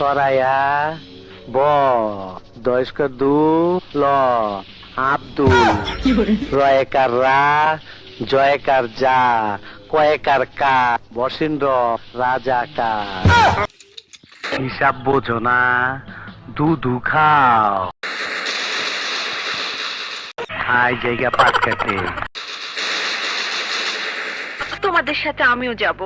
সরায়া ব দয়স্কর দু ল আব্দুল রয়কার রা জয়কার যা কয়েকার কা বসিন্দ্র রাজা কা হিসাব বোঝো না দুধু খাও আই জায়গা পাট খেতে তোমাদের সাথে আমিও যাব।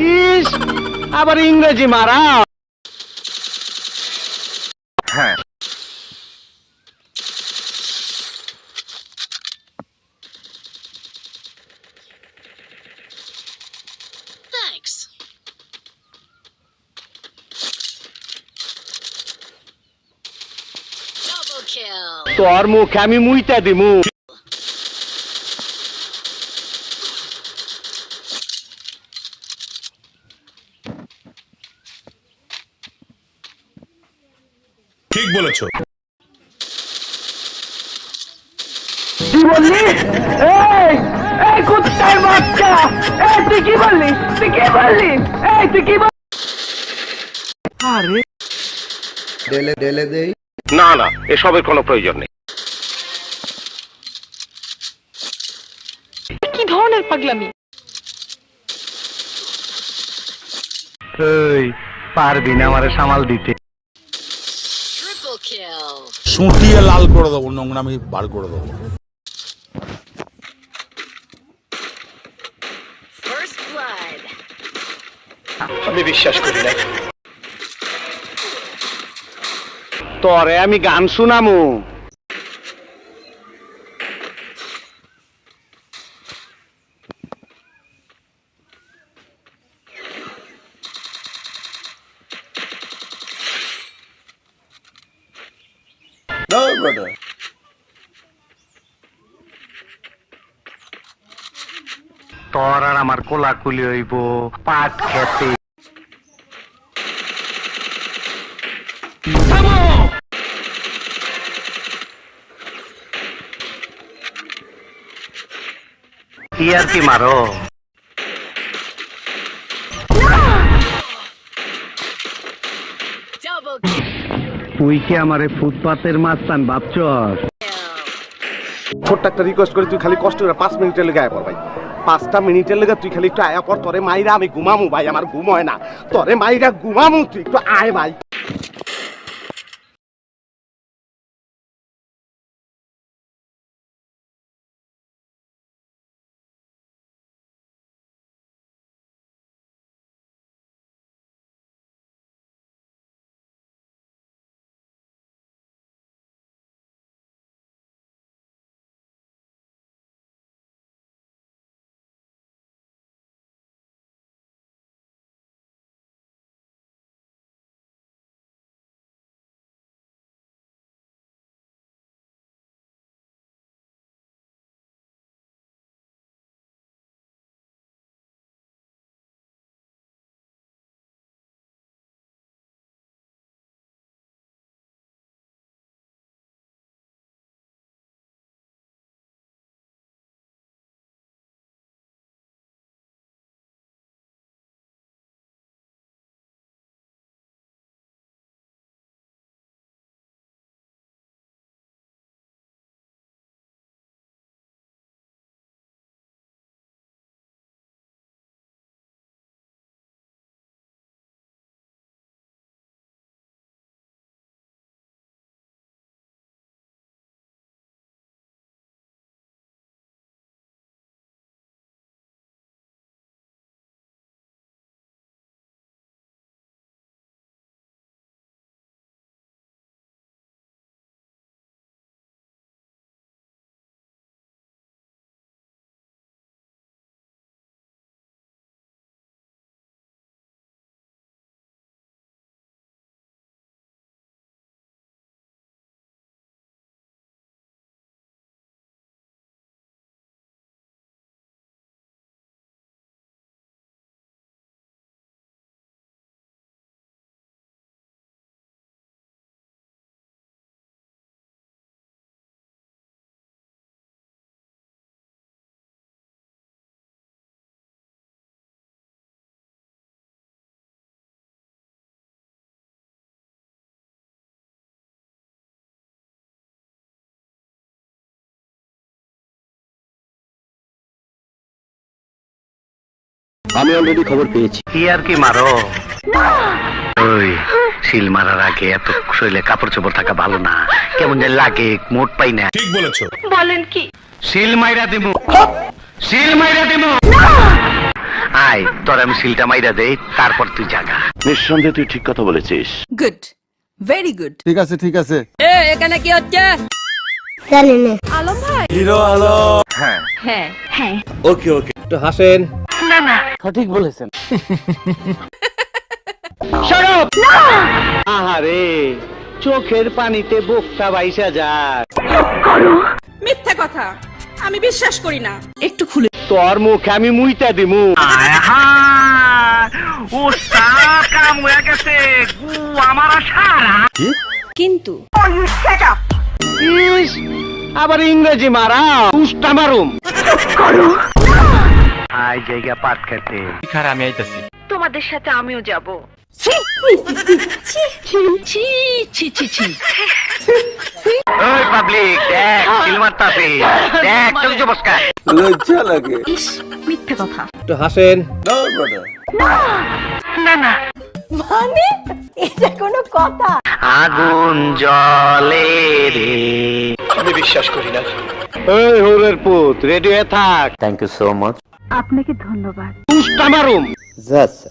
ইস আবার ইংরেজি মারা হ্যাঁ Thanks. Double kill. তোর মুখে আমি মুইতা দিমু ঠিক বলেছো। কি বললি এই এই কুত্তার বাচ্চা এই তুই কি বললি তুই কি বললি এই তুই কি আরে ডেলে দেই। না না, এসবের কোনো প্রয়োজন নেই। কি ধরনের পাগলামি? এই পারবি না আমারে সামাল দিতে Triple kill. সুটিয়ে লাল করে দেবো, নোংরামি বার করে দেবো। First blood. আমি বিশ্বাস করি না তোরে আমি গান শুনামু দাও বেটা। তোর আর আমার কোলাকুলি হইব পাট খেতে কি আর কি মারো Double kill. তুই কি আমারে ফুটপাতের মাস্তান ভাবছস ছোট্ট একটা রিকোয়েস্ট করে তুই খালি কষ্ট করে 5 মিনিটের লেগে আয়া পর ভাই। 5টা মিনিটের লেগে তুই খালি একটু আয়া পর, তোরে মাইরা আমি ঘুমামু ভাই, আমার ঘুম হয় না। তোরে মাইরা ঘুমামু, তুই একটু আয় ভাই। আমি অলরেডি খবর পেয়েছি। কি আর কি মারো? ওই শিল মারার আগে এত শরীরে কাপড় চোপড় থাকা ভালো না, কেমন যে লাগে, মোট পাই না। ঠিক বলেছো। বলেন কি? শিল মাইরা দিমু, শিল মাইরা দিমু। আয় তোর আমি শিলটা মাইরা দেই, তারপর তুই জাগা। নিঃসন্দেহে তুই ঠিক কথা বলেছিস। Good, very good. ঠিক আছে ঠিক আছে। এখানে কি হচ্ছে? আলম ভাই। হিরো আলো। হ্যাঁ হ্যাঁ ওকে ওকে। একটু হাসেন। সঠিক বলেছেন। আহারে চোখের পানিতে বোকটা বাইসা যায়। মিথ্যা কথা, আমি বিশ্বাস করি না। একটু খুলে। তোর মুখে আমি মুইতা দিমু। ও কাম হয়ে গেছে, গু আমার সারা। কিন্তু ইস, আবার ইংরেজি মারা, উস্তা মারুম। আই জায়গা পাট খেতে। তোমাদের সাথে আমিও যাব। ওই পাবলিক দেখ, শিল মারতাছে, দেখ তোর জবস্কা। লজ্জা লাগে। ইস, মিথ্যে কথা। একটু হাসেন। No brother. মানে এটা কোনো কথা? আগুন জলে রে, আমি বিশ্বাস করি না। ওই হোরের পুত রেডি হয়ে থাক। Thank you so much. আপনাকে ধন্যবাদ। উস্তা মারুম। আচ্ছা